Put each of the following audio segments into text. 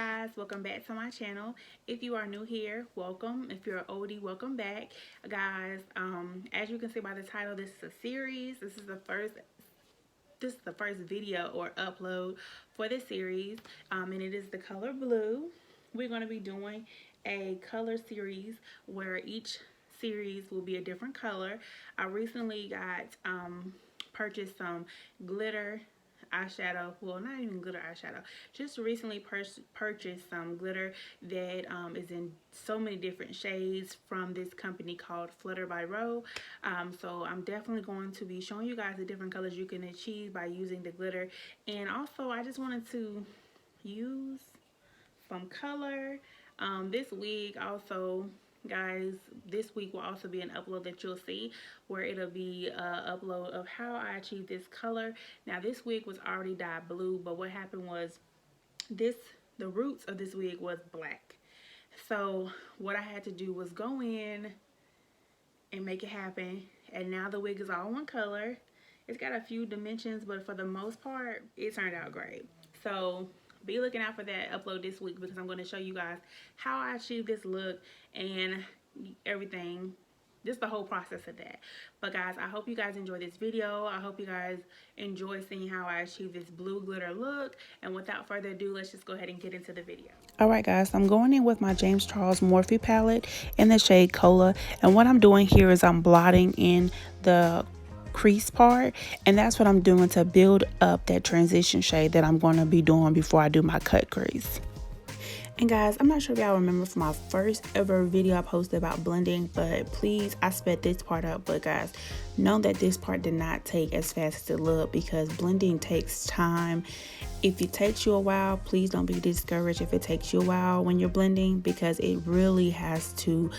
guys, welcome back to my channel. If you are new here, welcome. If you're an oldie, welcome back. Guys, as you can see by the title, this is a series. This is the first video or upload for this series, and it is the color blue. We're going to be doing a color series where each series will be a different color. I recently got purchased some glitter eyeshadow, well, not even glitter eyeshadow, just recently purchased some glitter that is in so many different shades from this company called FlutteredbyRo. So I'm definitely going to be showing you guys the different colors you can achieve by using the glitter. And also I just wanted to use some color this week. Also, guys, this week will also be an upload that you'll see where it'll be an upload of how I achieved this color. Now this wig was already dyed blue, but what happened was the roots of this wig was black. So what I had to do was go in and make it happen, and now the wig is all one color. It's got a few dimensions, but for the most part it turned out great. So be looking out for that upload this week, because I'm going to show you guys how I achieved this look and everything, just the whole process of that. But guys, I hope you guys enjoy this video. I hope you guys enjoy seeing how I achieve this blue glitter look. And without further ado, let's just go ahead and get into the video. Alright guys, I'm going in with my James Charles Morphe palette in the shade Cola. And what I'm doing here is I'm blotting in the crease part, and that's what I'm doing to build up that transition shade that I'm going to be doing before I do my cut crease. And guys, I'm not sure if y'all remember from my first ever video I posted about blending, but please, I sped this part up. But guys, know that this part did not take as fast as it looked, because blending takes time. If it takes you a while, please don't be discouraged if it takes you a while when you're blending, because it really has to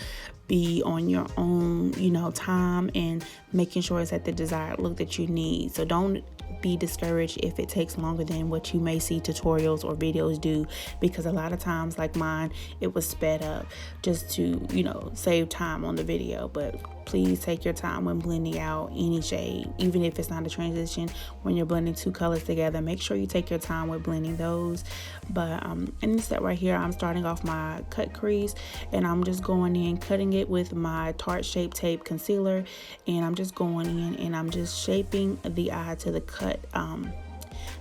be on your own, time, and making sure it's at the desired look that you need. So don't be discouraged if it takes longer than what you may see tutorials or videos do, because a lot of times, like mine, it was sped up just to save time on the video. But please take your time when blending out any shade, even if it's not a transition. When you're blending two colors together, make sure you take your time with blending those. But in this step right here, I'm starting off my cut crease, and I'm just going in, cutting it with my Tarte Shape Tape concealer, and I'm just going in and I'm just shaping the eye to the cut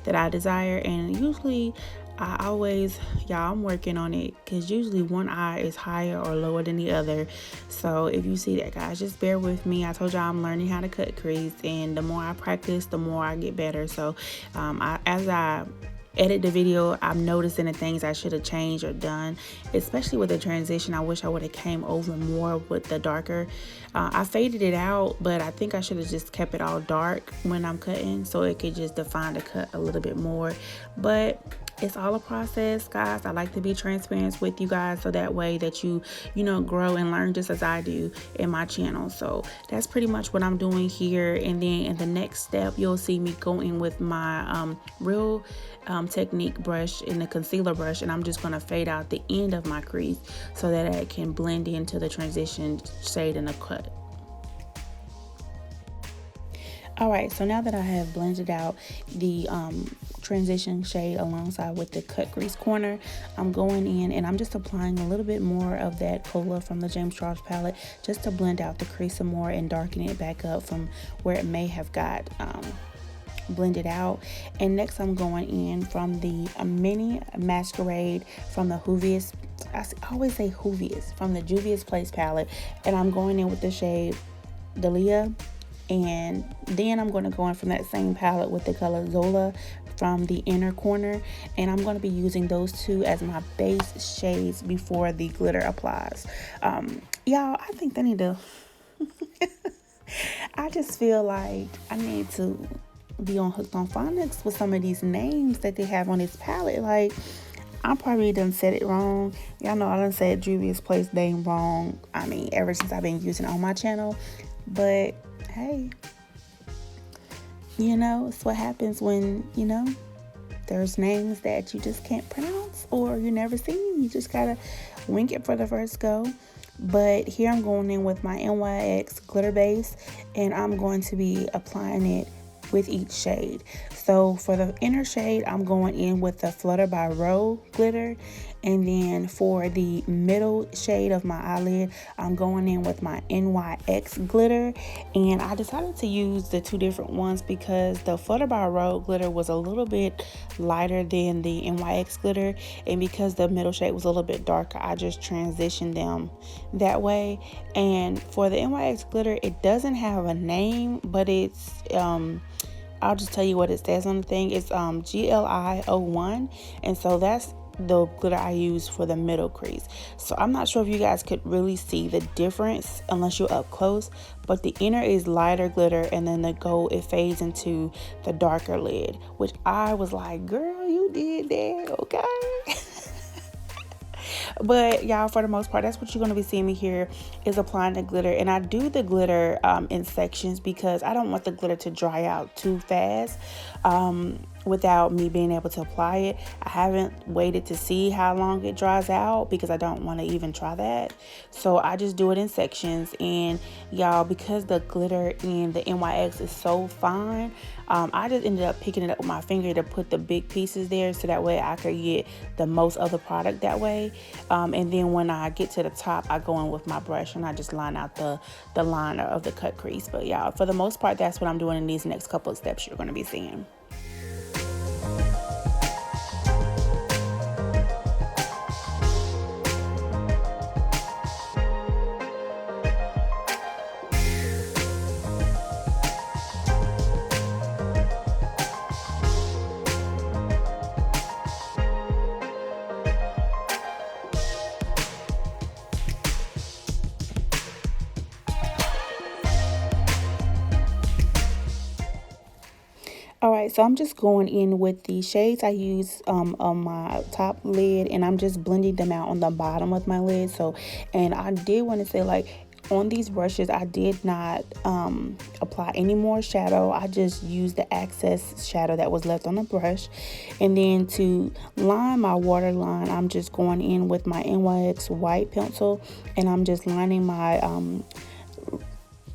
that I desire. And usually I'm working on it, because usually one eye is higher or lower than the other. So if you see that, guys, just bear with me. I told y'all I'm learning how to cut crease, and the more I practice, the more I get better. So as I edit the video, I'm noticing the things I should have changed or done, especially with the transition. I wish I would have came over more with the darker. I faded it out, but I think I should have just kept it all dark when I'm cutting, so it could just define the cut a little bit more. But it's all a process, guys. I like to be transparent with you guys, so that way that you grow and learn just as I do in my channel. So that's pretty much what I'm doing here. And then in the next step, you'll see me go in with my Real Technique brush and the concealer brush, and I'm just going to fade out the end of my crease so that it can blend into the transition shade in the cut. Alright, so now that I have blended out the transition shade alongside with the cut crease corner, I'm going in and I'm just applying a little bit more of that Cola from the James Charles palette, just to blend out the crease some more and darken it back up from where it may have got blended out. And next I'm going in from the mini Masquerade from the Juvia's, I always say Juvia's, from the Juvia's Place palette, and I'm going in with the shade Dalia. And then I'm going to go in from that same palette with the color Zola from the inner corner, and I'm going to be using those two as my base shades before the glitter applies. Y'all, I think they need to I just feel like I need to be on Hooked on Phonics with some of these names that they have on this palette. Like, I probably done said it wrong. Y'all know I done said Juvia's Place name wrong, ever since I've been using it on my channel. But hey, it's what happens when, there's names that you just can't pronounce or you never seen. You just gotta wing it for the first go. But here I'm going in with my NYX glitter base, and I'm going to be applying it with each shade. So for the inner shade, I'm going in with the FlutteredbyRo glitter, And then for the middle shade of my eyelid, I'm going in with my NYX glitter. And I decided to use the two different ones because the FlutteredbyRo glitter was a little bit lighter than the NYX glitter. And because the middle shade was a little bit darker, I just transitioned them that way. And for the NYX glitter, it doesn't have a name, but it's I'll just tell you what it says on the thing. It's GLI01, and so that's the glitter I use for the middle crease. So I'm not sure if you guys could really see the difference unless you're up close, but the inner is lighter glitter, and then the gold, it fades into the darker lid, which I was like, girl, you did that, okay? But y'all, for the most part, that's what you're going to be seeing me here, is applying the glitter. And I do the glitter in sections because I don't want the glitter to dry out too fast without me being able to apply it. I haven't waited to see how long it dries out because I don't want to even try that. So I just do it in sections. And y'all, because the glitter in the NYX is so fine, I just ended up picking it up with my finger to put the big pieces there, so that way I could get the most of the product that way. And then when I get to the top, I go in with my brush and I just line out the liner of the cut crease. But y'all, for the most part, that's what I'm doing in these next couple of steps you're going to be seeing. Alright, so I'm just going in with the shades I use on my top lid, and I'm just blending them out on the bottom of my lid. So, and I did want to say, like, on these brushes, I did not apply any more shadow. I just used the excess shadow that was left on the brush. And then to line my waterline, I'm just going in with my NYX white pencil, and I'm just lining my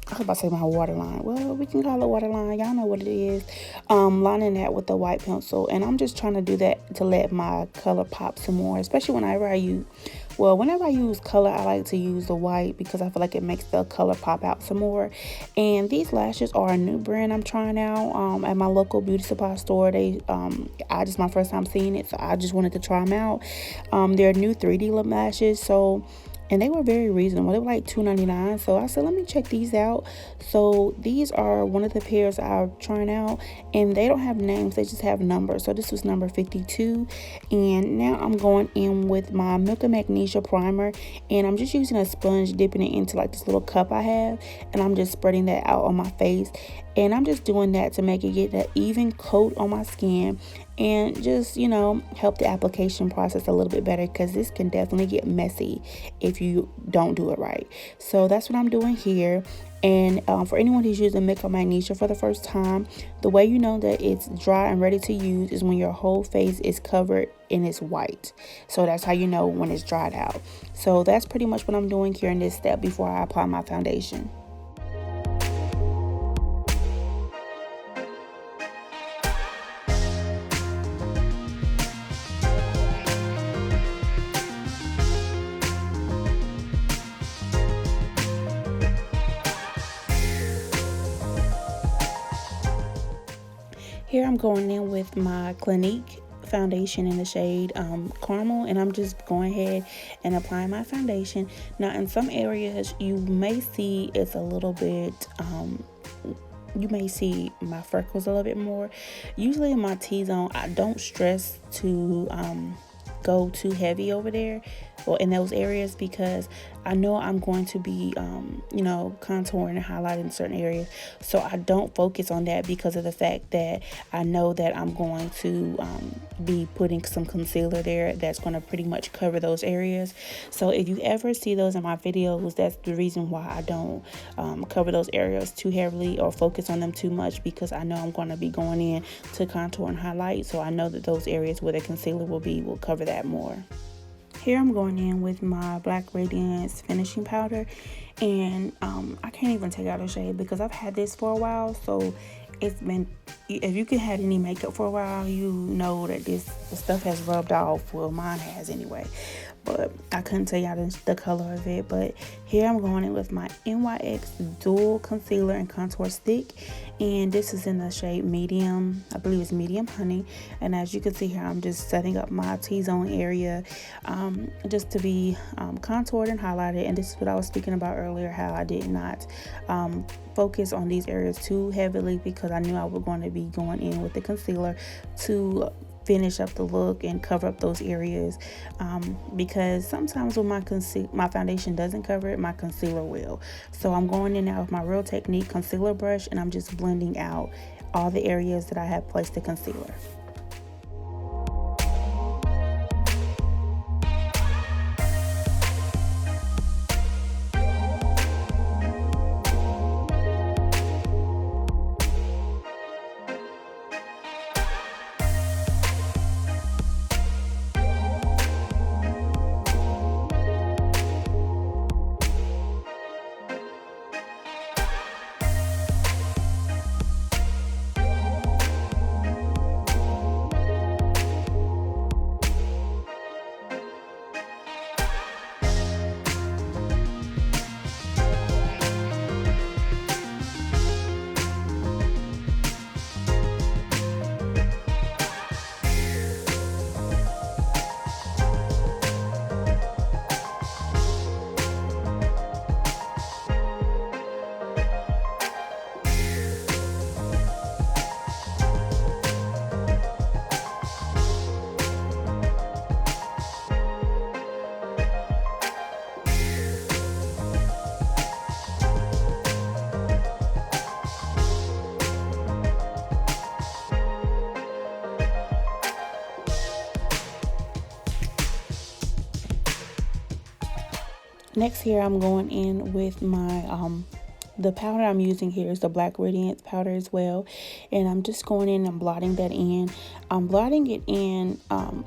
I was about to say my waterline. Well, we can call it waterline. Y'all know what it is. Lining that with the white pencil. And I'm just trying to do that to let my color pop some more. Especially whenever I use color, I like to use the white because I feel like it makes the color pop out some more. And these lashes are a new brand I'm trying out at my local beauty supply store. I just my first time seeing it, so I just wanted to try them out. They're new 3D lip lashes. And they were very reasonable. They were like $2.99. So I said, let me check these out. So these are one of the pairs I'm trying out. And they don't have names. They just have numbers. So this was number 52. And now I'm going in with my Milk and Magnesia primer. And I'm just using a sponge, dipping it into like this little cup I have. And I'm just spreading that out on my face. And I'm just doing that to make it get an even coat on my skin. And just, you know, help the application process a little bit better, because this can definitely get messy if you don't do it right. So that's what I'm doing here. And for anyone who's using Milk and Magnesia for the first time, the way you know that it's dry and ready to use is when your whole face is covered and it's white. So that's how you know when it's dried out. So that's pretty much what I'm doing here in this step before I apply my foundation. Here I'm going in with my Clinique foundation in the shade Caramel, and I'm just going ahead and applying my foundation. Now in some areas you may see it's a little bit you may see my freckles a little bit more. Usually in my T-zone, I don't stress to go too heavy over there or in those areas, because I know I'm going to be you know, contouring and highlighting certain areas. So I don't focus on that because of the fact that I know that I'm going to be putting some concealer there that's going to pretty much cover those areas. So if you ever see those in my videos, that's the reason why I don't cover those areas too heavily or focus on them too much, because I know I'm going to be going in to contour and highlight. So I know that those areas where the concealer will cover that more. Here I'm going in with my Black Radiance finishing powder, and I can't even take out a shade because I've had this for a while, so it's been, if you can had any makeup for a while, you know that the stuff has rubbed off. Well, mine has anyway, but I couldn't tell y'all the color of it. But here I'm going in with my NYX Dual Concealer and Contour Stick, and this is in the shade medium. I believe it's medium honey. And as you can see here, I'm just setting up my T-zone area just to be contoured and highlighted. And this is what I was speaking about earlier, how I did not focus on these areas too heavily, because I knew I was going to be going in with the concealer to finish up the look and cover up those areas, because sometimes when my foundation doesn't cover it, my concealer will. So I'm going in now with my Real Technique concealer brush, and I'm just blending out all the areas that I have placed the concealer. Next here, I'm going in with my the powder I'm using here is the Black Radiance powder as well, and I'm just going in and blotting that in. I'm blotting it in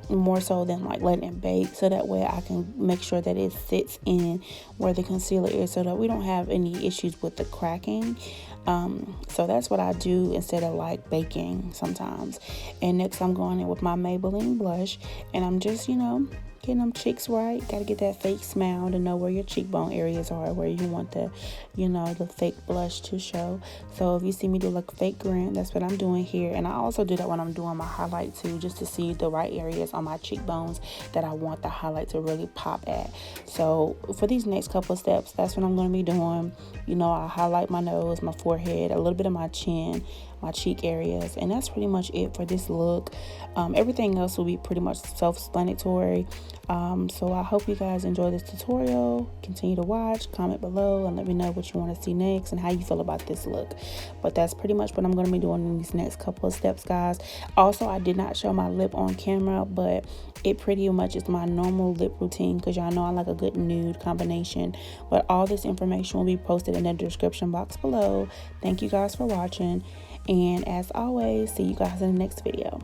more so than like letting it bake, so that way I can make sure that it sits in where the concealer is, so that we don't have any issues with the cracking. So that's what I do instead of like baking sometimes. And next I'm going in with my Maybelline blush, and I'm just, you know, getting them cheeks right. Got to get that fake smile to know where your cheekbone areas are, where you want the, you know, the fake blush to show. So if you see me do like a fake grin, that's what I'm doing here. And I also do that when I'm doing my highlight too, just to see the right areas on my cheekbones that I want the highlight to really pop at. So for these next couple of steps, that's what I'm going to be doing. You know, I highlight my nose, my forehead, a little bit of my chin, my cheek areas, and that's pretty much it for this look. Everything else will be pretty much self-explanatory. So I hope you guys enjoy this tutorial. Continue to watch, comment below, and let me know what you want to see next and how you feel about this look. But that's pretty much what I'm going to be doing in these next couple of steps, guys. Also, I did not show my lip on camera, but it pretty much is my normal lip routine, because y'all know I like a good nude combination. But all this information will be posted in the description box below. Thank you guys for watching, and as always, see you guys in the next video.